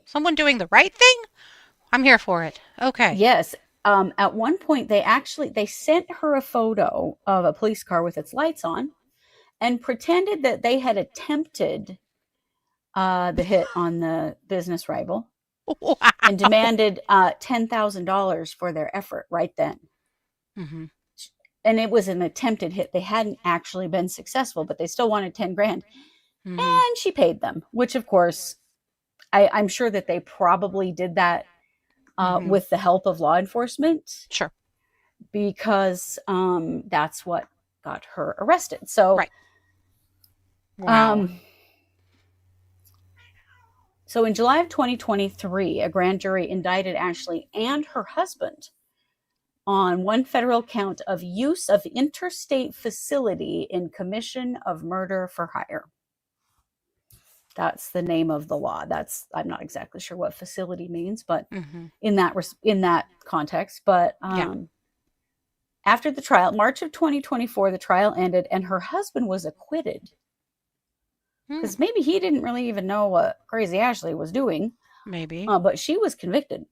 Someone doing the right thing? I'm here for it. Okay. Yes. At one point, they sent her a photo of a police car with its lights on and pretended that they had attempted the hit on the business rival. Wow. And demanded $10,000 for their effort right then. Mm-hmm. And it was an attempted hit. They hadn't actually been successful, but they still wanted 10 grand. Mm-hmm. And she paid them, which of course, I'm sure that they probably did that with the help of law enforcement. Sure. Because that's what got her arrested. So, right. Wow. So in July of 2023, a grand jury indicted Ashley and her husband on one federal count of use of interstate facility in commission of murder for hire. That's the name of the law. I'm not exactly sure what facility means, but in that context. But after the trial, March of 2024, the trial ended and her husband was acquitted. Because maybe he didn't really even know what Crazy Ashley was doing. Maybe. But she was convicted.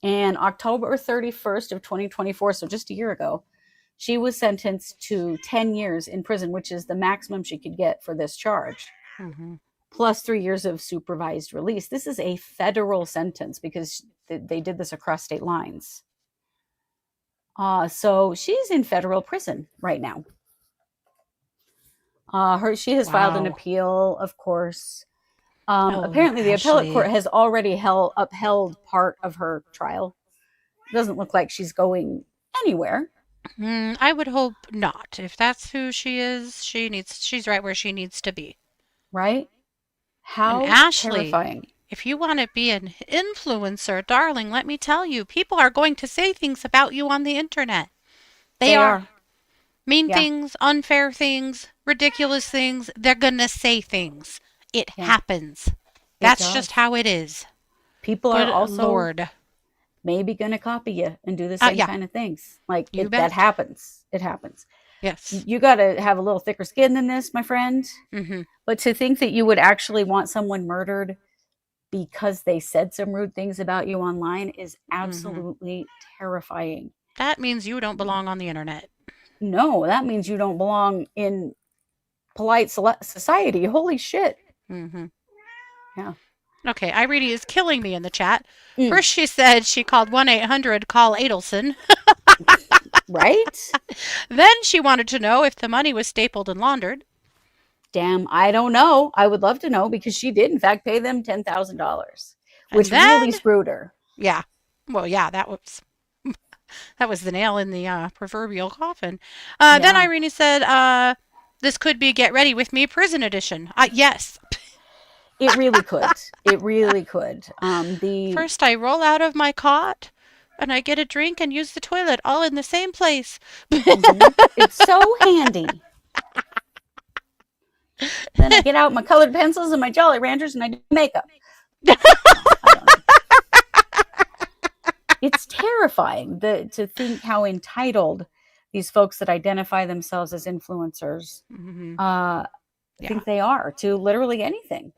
And October 31st of 2024, so just a year ago, She was sentenced to 10 years in prison, which is the maximum she could get for this charge, plus 3 years of supervised release. This is a federal sentence because they did this across state lines. So she's in federal prison right now. She has filed an appeal, of course. Apparently, the appellate court has already upheld part of her trial. It doesn't look like she's going anywhere. I would hope not. If that's who she is, she's right where she needs to be. Right? How and Ashley, terrifying. If you want to be an influencer, darling, let me tell you, people are going to say things about you on the internet. They are. Mean things, unfair things, ridiculous things. They're going to say things. It happens. That's just how it is. People are also maybe going to copy you and do the same kind of things. Like that happens. It happens. Yes. You got to have a little thicker skin than this, my friend. But to think that you would actually want someone murdered because they said some rude things about you online is absolutely terrifying. That means you don't belong on the internet. No, that means you don't belong in polite society. Holy shit. Yeah. Okay, Irene is killing me in the chat. First she said she called 1-800-CALL Adelson. Right? Then she wanted to know if the money was stapled and laundered. Damn, I don't know. I would love to know because she did in fact pay them $10,000, which really screwed her. Yeah. Well, yeah, that was the nail in the proverbial coffin. Then Irene said, this could be Get Ready With Me prison edition. Yes. It really could. It really could. First I roll out of my cot and I get a drink and use the toilet all in the same place. It's so handy. Then I get out my colored pencils and my Jolly Ranchers and I do makeup. It's terrifying to think how entitled these folks that identify themselves as influencers think they are to literally anything.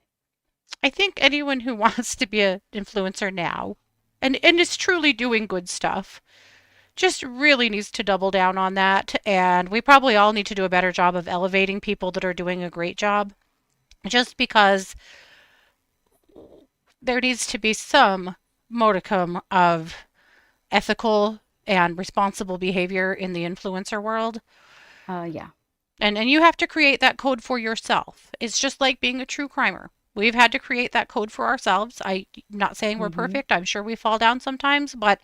I think anyone who wants to be an influencer now and is truly doing good stuff just really needs to double down on that. And we probably all need to do a better job of elevating people that are doing a great job, just because there needs to be some modicum of ethical and responsible behavior in the influencer world. Yeah. And you have to create that code for yourself. It's just like being a true crimer. We've had to create that code for ourselves. I'm not saying we're perfect. I'm sure we fall down sometimes, but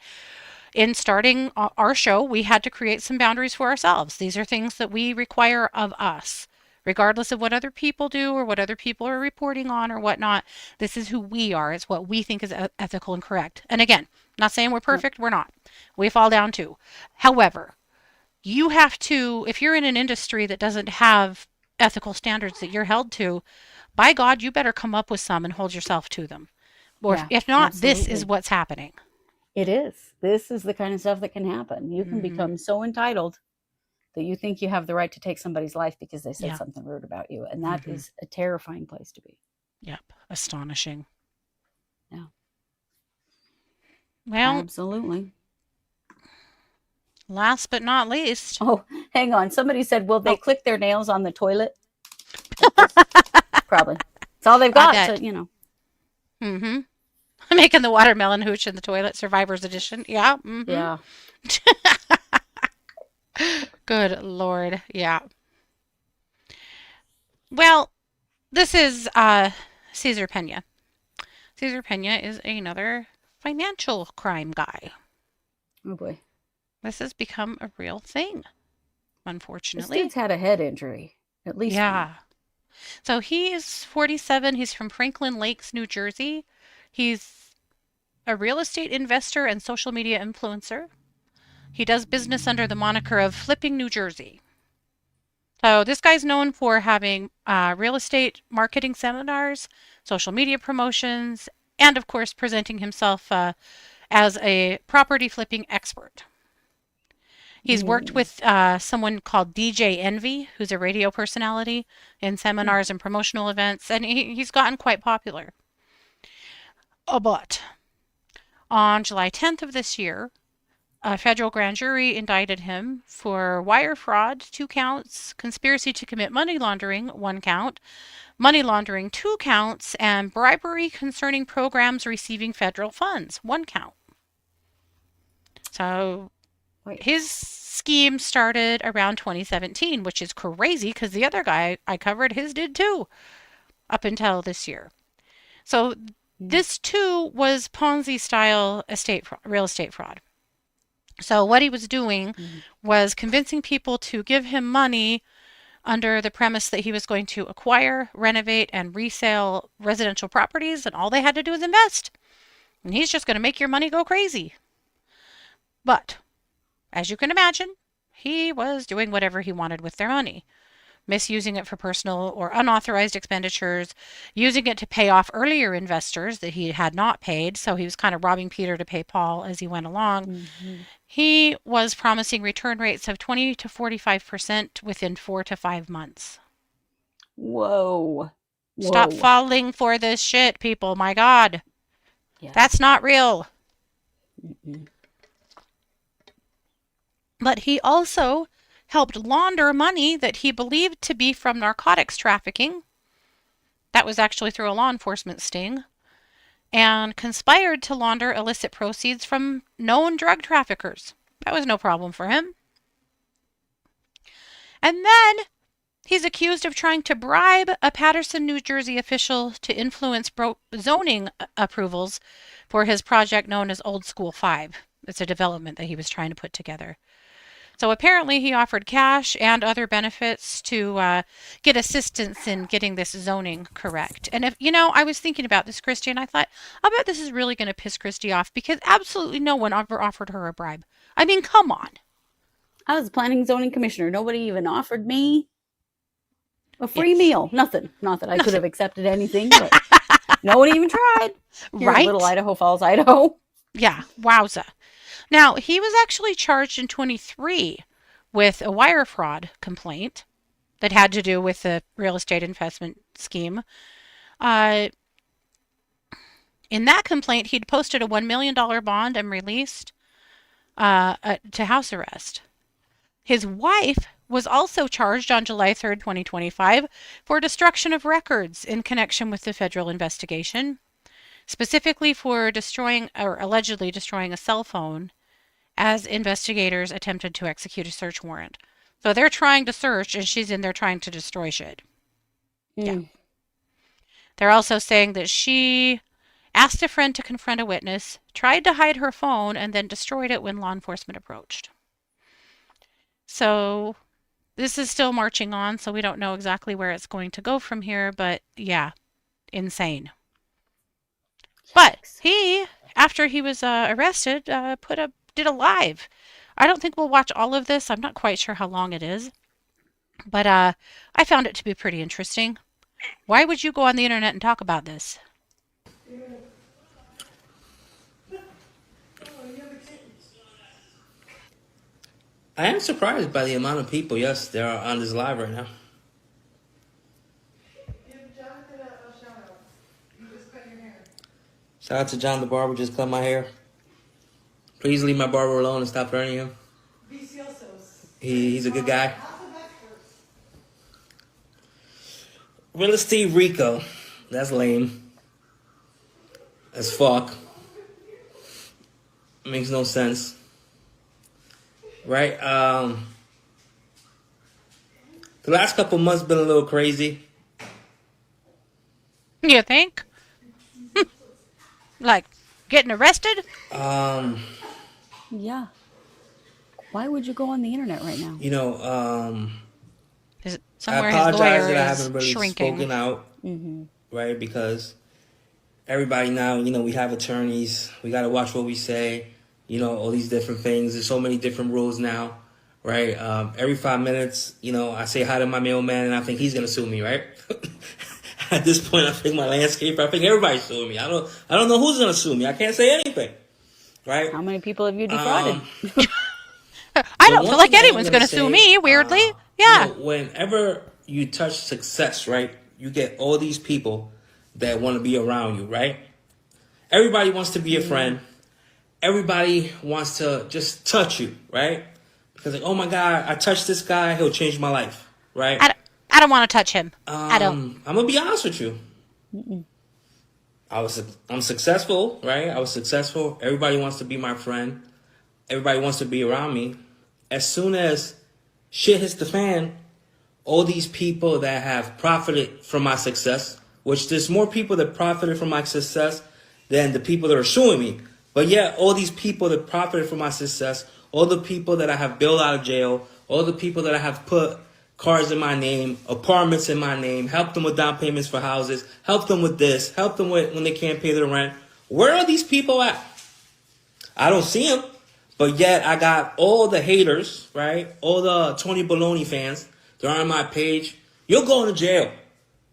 in starting our show, we had to create some boundaries for ourselves. These are things that we require of us, regardless of what other people do or what other people are reporting on or whatnot. This is who we are. It's what we think is ethical and correct. And again, not saying we're perfect. We're not. We fall down too. However, you have to, if you're in an industry that doesn't have ethical standards that you're held to, by God, you better come up with some and hold yourself to them. Or if not, this is what's happening. It is. This is the kind of stuff that can happen. You can become so entitled that you think you have the right to take somebody's life because they said something rude about you. And that is a terrifying place to be. Yep. Astonishing. Yeah. Well, absolutely. Last but not least. Oh, hang on. Somebody said, will they click their nails on the toilet? Probably. It's all they've got. So, you know. Making the watermelon hooch in the toilet, Survivors Edition. Yeah. Yeah. Good Lord. Yeah. Well, this is Cesar Pina. Cesar Pina is another financial crime guy. Oh, boy. This has become a real thing, unfortunately. This dude's had a head injury, at least. Yeah. One. So he's 47. He's from Franklin Lakes, New Jersey. He's a real estate investor and social media influencer. He does business under the moniker of Flipping New Jersey. So this guy's known for having real estate marketing seminars, social media promotions, and of course presenting himself as a property flipping expert. He's worked with someone called DJ Envy, who's a radio personality in seminars and promotional events, and he's gotten quite popular. But on July 10th of this year, A federal grand jury indicted him for wire fraud, 2 counts, conspiracy to commit money laundering, 1 count, money laundering, 2 counts, and bribery concerning programs receiving federal funds, 1 count. So his scheme started around 2017, which is crazy because the other guy I covered, his did too, up until this year. So this too was Ponzi-style real estate fraud. So what he was doing was convincing people to give him money under the premise that he was going to acquire, renovate, and resell residential properties, and all they had to do was invest. And he's just going to make your money go crazy. But, as you can imagine, he was doing whatever he wanted with their money. Misusing it for personal or unauthorized expenditures, using it to pay off earlier investors that he had not paid, so he was kind of robbing Peter to pay Paul as he went along. He was promising return rates of 20 to 45% within 4 to 5 months. Whoa. Stop falling for this shit, people. My God. Yeah. That's not real. But he also helped launder money that he believed to be from narcotics trafficking. That was actually through a law enforcement sting. And conspired to launder illicit proceeds from known drug traffickers. That was no problem for him. And then he's accused of trying to bribe a Paterson, New Jersey official to influence zoning approvals for his project known as Old School 5. It's a development that he was trying to put together. So apparently he offered cash and other benefits to get assistance in getting this zoning correct. And if, I was thinking about this, Kristi, and I thought, I bet this is really going to piss Kristi off because absolutely no one ever offered her a bribe. I mean, come on. I was planning zoning commissioner. Nobody even offered me a free meal. Nothing. Not that I could have accepted anything, but no one even tried. Here in Little Idaho Falls, Idaho. Yeah, wowza. Now, he was actually charged in 23 with a wire fraud complaint that had to do with the real estate investment scheme. In that complaint, he'd posted a $1 million bond and released to house arrest. His wife was also charged on July 3rd, 2025 for destruction of records in connection with the federal investigation, specifically for destroying or allegedly destroying a cell phone as investigators attempted to execute a search warrant. So they're trying to search and she's in there trying to destroy shit. Yeah. They're also saying that she asked a friend to confront a witness, tried to hide her phone, and then destroyed it when law enforcement approached. So this is still marching on, so we don't know exactly where it's going to go from here, but yeah, insane. But he, after he was arrested, did a live. I don't think we'll watch all of this. I'm not quite sure how long it is. But I found it to be pretty interesting. Why would you go on the internet and talk about this? I am surprised by the amount of people, yes, there are on this live right now. Shout out to John the barber, just cut my hair. Please leave my barber alone and stop threatening him. He's a good guy. Real estate Rico. That's lame. As fuck. Makes no sense. Right? The last couple months been a little crazy. You think? Like getting arrested? Yeah. Why would you go on the internet right now? Is it I somewhere apologize his that I lawyer haven't is really shrinking? spoken out, right? Because everybody now, we have attorneys. We got to watch what we say. All these different things. There's so many different rules now, right? Every 5 minutes, I say hi to my mailman, and I think he's gonna sue me, right? At this point, I think my landscaper, I think everybody's suing me. I don't know who's gonna sue me. I can't say anything, right? How many people have you defrauded? I don't feel like anyone's going to sue me, weirdly. Yeah. Whenever you touch success, right, you get all these people that want to be around you, right? Everybody wants to be a friend. everybody wants to just touch you, right? Because like, oh my God, I touched this guy, he'll change my life, right? I don't want to touch him. I don't. I'm gonna be honest with you. I'm successful, right? I was successful. Everybody wants to be my friend. Everybody wants to be around me. As soon as shit hits the fan, all these people that have profited from my success, which there's more people that profited from my success than the people that are suing me. But yet, all these people that profited from my success, all the people that I have bailed out of jail, all the people that I have put cars in my name, apartments in my name, helped them with down payments for houses, helped them with this, helped them with when they can't pay their rent. Where are these people at? I don't see them. But yet, I got all the haters, right? All the Tony Baloney fans. They're on my page. You're going to jail.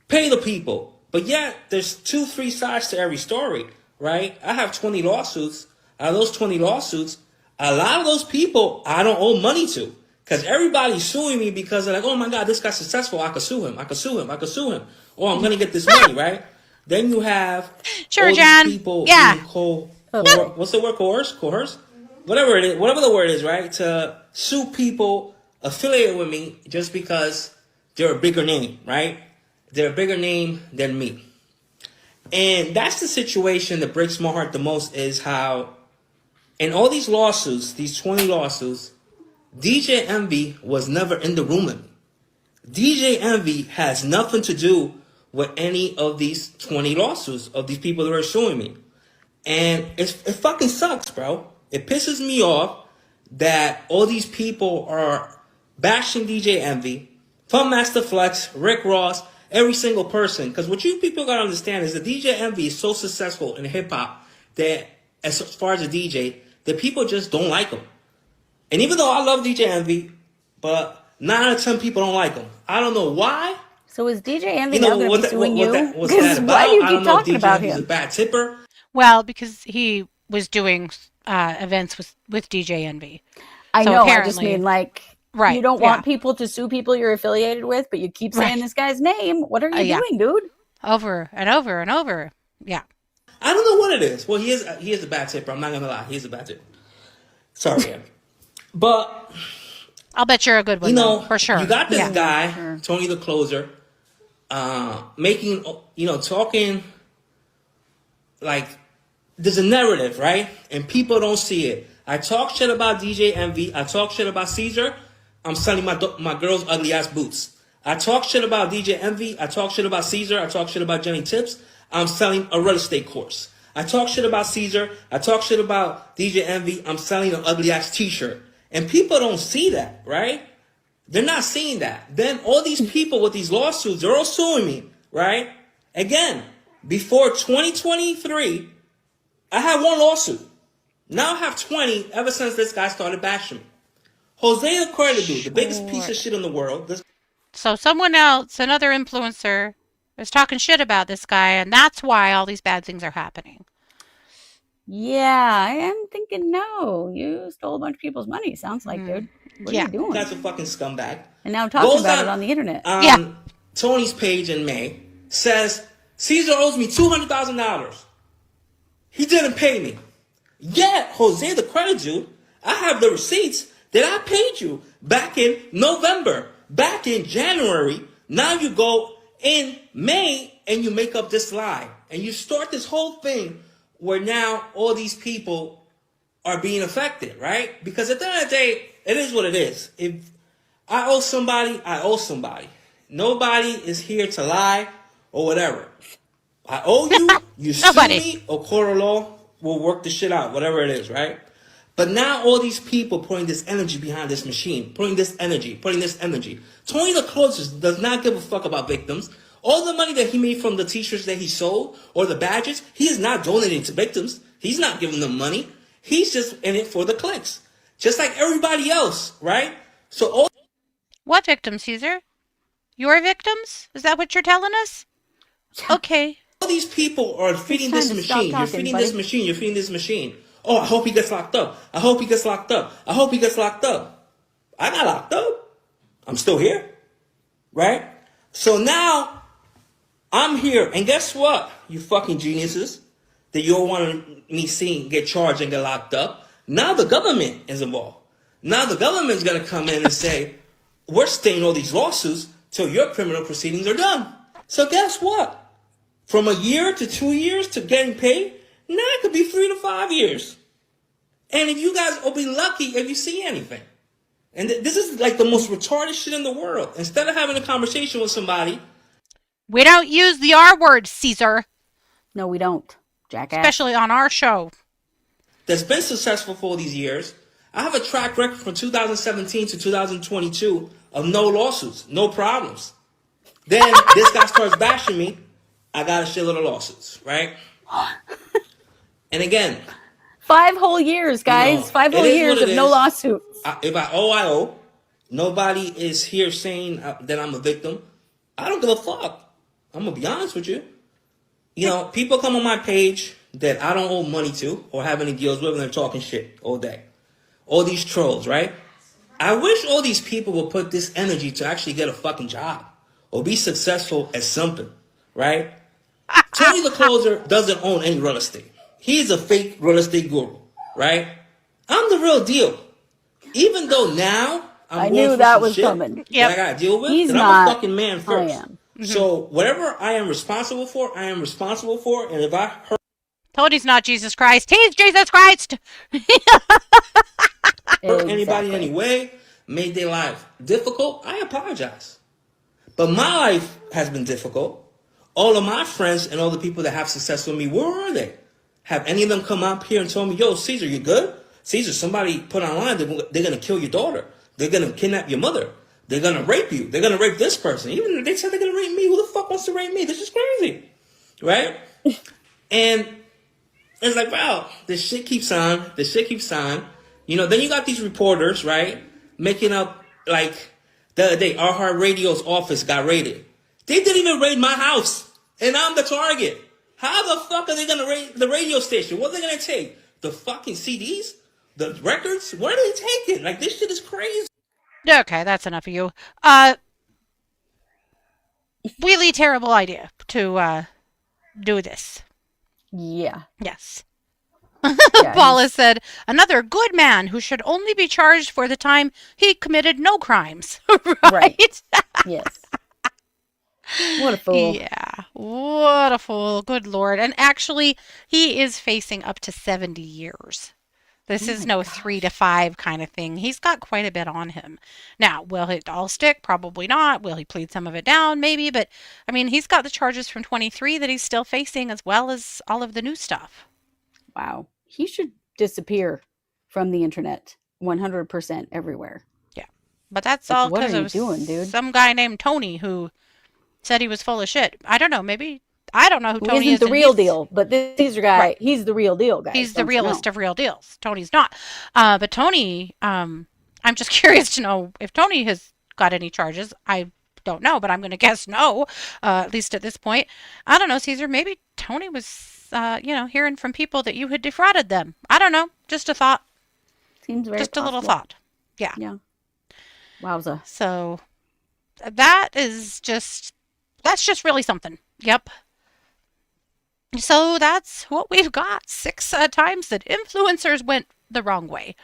Pay the people. But yet, there's 2-3 sides to every story, right? I have 20 lawsuits. Out of those 20 lawsuits, a lot of those people I don't owe money to. Because everybody's suing me because they're like, oh my God, this guy's successful. I could sue him. I could sue him. I could sue him. Or I'm going to get this money, right? Then you have Sure, all John. these people Yeah. being what's the word? Coerce? Whatever it is, whatever the word is, right? To sue people affiliated with me just because they're a bigger name, right? They're a bigger name than me. And that's the situation that breaks my heart the most, is how in all these lawsuits, these 20 lawsuits, DJ Envy was never in the room with me. DJ Envy has nothing to do with any of these 20 lawsuits of these people that are suing me. And it fucking sucks, bro. It pisses me off that all these people are bashing DJ Envy, Fun Master Flex, Rick Ross, every single person. Because what you people gotta understand is that DJ Envy is so successful in hip hop that, as far as a DJ, that people just don't like him. And even though I love DJ Envy, but 9 out of 10 people don't like him. I don't know why. So is DJ Envy now going to be suing you? What's that about? Why do you I keep don't know if talking DJ about Envy's him? a bad tipper. Well, because he was doing events with DJ Envy. I So know. I just apparently- mean, like, Right, you don't want yeah. people to sue people you're affiliated with, but you keep saying Right. this guy's name. What are you Yeah. doing, dude? Over and over and over. Yeah. I don't know what it is. Well, he is a bad tipper. I'm not gonna lie. He is a bad tipper. Sorry, man. But I'll bet you're a good one, though, for sure. you got this Yeah. guy, Tony the Closer, making, talking like there's a narrative, right? And people don't see it. I talk shit about DJ Envy. I talk shit about Cesar. I'm selling my girl's ugly ass boots. I talk shit about DJ Envy. I talk shit about Cesar. I talk shit about Jenny Tips. I'm selling a real estate course. I talk shit about Cesar. I talk shit about DJ Envy. I'm selling an ugly ass t-shirt. And people don't see that, right? They're not seeing that. Then all these people with these lawsuits, they're all suing me, right? Again, before 2023, I had one lawsuit. Now I have 20 ever since this guy started bashing me. Jose the Credit Dude, the biggest piece of shit in the world. So someone else, another influencer, is talking shit about this guy, and that's why all these bad things are happening. Yeah, I am thinking, no, you stole a bunch of people's money. Sounds like, dude. What Yeah. are you doing? That's a fucking scumbag. And now talking Goes about on- it on the internet. Yeah. Tony's page in May says, Cesar owes me $200,000. He didn't pay me. Yet, Jose the Credit Dude, I have the receipts that I paid you back in November, back in January. Now you go in May and you make up this lie. And you start this whole thing where now all these people are being affected, right? Because at the end of the day, it is what it is. If I owe somebody, I owe somebody. Nobody is here to lie or whatever. I owe you, you sue Nobody. me, or court of law will work the shit out, whatever it is, right? But now all these people putting this energy behind this machine, putting this energy. Tony the Closer does not give a fuck about victims. All the money that he made from the t-shirts that he sold or the badges, he is not donating to victims. He's not giving them money. He's just in it for the clicks. Just like everybody else, right? So all What victims, Cesar? Your victims? Is that what you're telling us? Okay. these people are feeding It's this time to stop machine. You're talking, feeding buddy. this machine. You're feeding this machine. Oh, I hope he gets locked up. I hope he gets locked up. I hope he gets locked up. I got locked up. I'm still here. Right? So now I'm here. And guess what, you fucking geniuses? that you all wanted me seeing get charged and get locked up. Now the government is involved. Now the government's going to come in and say, we're staying all these lawsuits till your criminal proceedings are done. So guess what? From a year to 2 years to getting paid, now it could be 3 to 5 years. And if you guys will be lucky if you see anything. And this is like the most retarded shit in the world. Instead of having a conversation with somebody. We don't use the R word, Cesar. No, we don't, jackass. Especially on our show. That's been successful for all these years. I have a track record from 2017 to 2022 of no lawsuits, no problems. Then this guy starts bashing me. I got a shitload of lawsuits, right? And again, 5 whole years, guys. 5 whole years of no lawsuits. If I owe. Nobody is here saying that I'm a victim. I don't give a fuck. I'm going to be honest with you. You know, people come on my page that I don't owe money to or have any deals with, and they're talking shit all day. All these trolls, right? I wish all these people would put this energy to actually get a fucking job or be successful at something, right? Tony the Closer doesn't own any real estate. He's a fake real estate guru, right? I'm the real deal. Even though now I knew that was coming. That I gotta deal with. He's I'm not. a fucking man first. I am. Mm-hmm. So whatever I am responsible for, I am responsible for. And if I hurt Tony's not Jesus Christ. He's Jesus Christ. anybody in any way, made their life difficult, I apologize. But my life has been difficult. All of my friends and all the people that have success with me, where are they? Have any of them come up here and told me, yo, Cesar, you good? Cesar, somebody put online, they're going to kill your daughter. They're going to kidnap your mother. They're going to rape you. They're going to rape this person. Even if they said they're going to rape me, who the fuck wants to rape me? This is crazy. Right? And it's like, wow, this shit keeps on. This shit keeps on. You know, then you got these reporters, right? Making up, like, the other day, Our Heart Radio's office got raided. They didn't even raid my house. And I'm the target. How the fuck are they going to raid the radio station? What are they going to take? The fucking CDs? The records? What are they taking? Like, this shit is crazy. Okay, that's enough of you. Really terrible idea to do this. Yeah. Yes. Yeah, Paula said, another good man who should only be charged for the time he committed no crimes. Right? Yes. What a fool. Yeah. What a fool. Good Lord. And actually, he is facing up to 70 years. This is no 3 to 5 kind of thing. He's got quite a bit on him. Now, will it all stick? Probably not. Will he plead some of it down? Maybe. But, I mean, he's got the charges from 23 that he's still facing as well as all of the new stuff. Wow. He should disappear from the internet 100% everywhere. Yeah. But that's all what because are you of doing, dude? some guy named Tony who said he was full of shit. I don't know. Maybe. I don't know who Tony isn't is. The real deal, but this Cesar guy, Right. he's the real deal, guys. He's the realest of real deals. Tony's not. But Tony, I'm just curious to know if Tony has got any charges. I don't know, but I'm going to guess no, at least at this point. I don't know, Cesar. Maybe Tony was, hearing from people that you had defrauded them. I don't know. Just a thought. Seems very Just a little possible. thought. Yeah. Yeah. Wowza. So that's just really something. Yep. So that's what we've got. 6 times that influencers went the wrong way.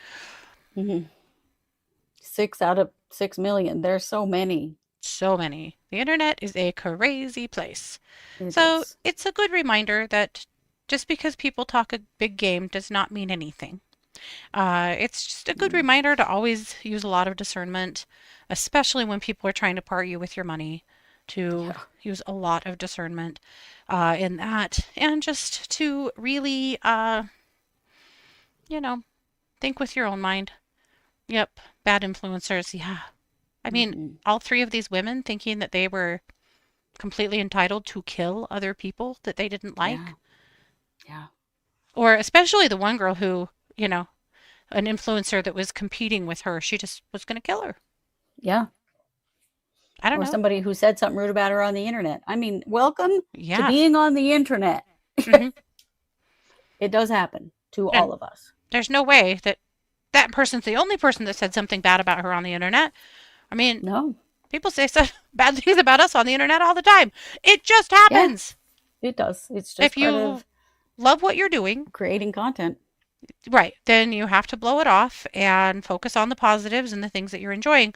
6 out of 6 million. There's so many. So many. The internet is a crazy place. It So is. it's a good reminder that just because people talk a big game does not mean anything. It's just a good reminder to always use a lot of discernment, especially when people are trying to part you with your money, to use a lot of discernment in that, and just to really, think with your own mind. Yep, bad influencers, yeah. I mean, all 3 of these women thinking that they were completely entitled to kill other people that they didn't like. Yeah. Or especially the one girl who, an influencer that was competing with her, she just was going to kill her. Yeah. I don't Or know. somebody who said something rude about her on the internet. I mean, welcome Yeah. to being on the internet. Mhm. It does happen to And- all of us. There's no way that that person's the only person that said something bad about her on the internet. I mean, No, people say such bad things about us on the internet all the time. It just happens. it does. It's just If part you of love what you're doing, Creating content. right, then you have to blow it off and focus on the positives and the things that you're enjoying.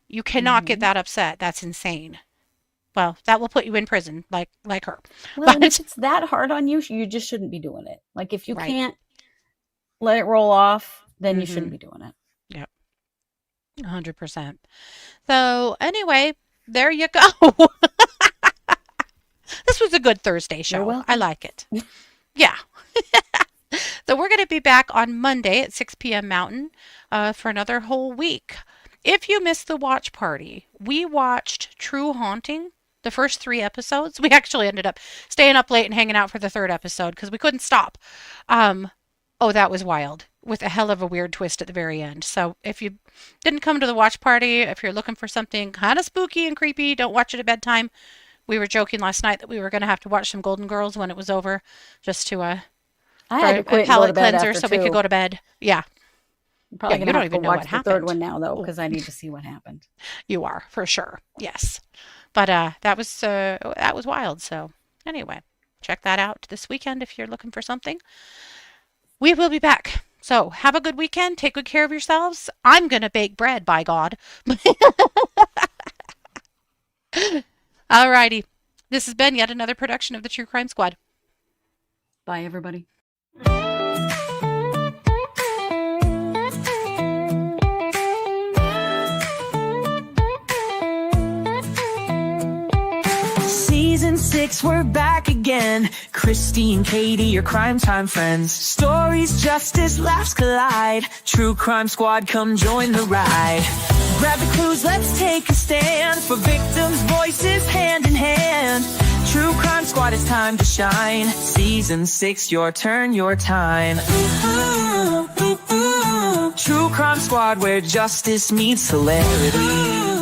You cannot get that upset. That's insane. Well, that will put you in prison, like her. Well, and if it's that hard on you, you just shouldn't be doing it. Like, if you Right. can't let it roll off, then you shouldn't be doing it. Yep. 100%. So anyway, there you go. This was a good Thursday show. You're welcome. I like it. Yeah. So we're going to be back on Monday at 6 p.m. Mountain for another whole week. If you missed the watch party, we watched True Haunting, the first 3 episodes. We actually ended up staying up late and hanging out for the 3rd episode because we couldn't stop. Oh, that was wild, with a hell of a weird twist at the very end. So if you didn't come to the watch party, if you're looking for something kind of spooky and creepy, don't watch it at bedtime. We were joking last night that we were going to have to watch some Golden Girls when it was over, just to I had to quit a and go palate to bed cleanser after so we could 2. go to bed. Yeah, I'm probably Yeah, you gonna don't have to even know watch what the 3rd happened. one now, though, because I need to see what happened. you are, for sure. Yes. But that was wild. So anyway, check that out this weekend if you're looking for something. We will be back. So have a good weekend. Take good care of yourselves. I'm going to bake bread, by God. All righty. This has been yet another production of the True Crime Squad. Bye, everybody. Season 6, we're back again. Kristi and Katie, your crime time friends. Stories, justice, laughs collide. True Crime Squad, come join the ride. Grab the clues, let's take a stand. For victims' voices, hand in hand. True Crime Squad, it's time to shine. Season 6, your turn, your time. True Crime Squad, where justice meets hilarity.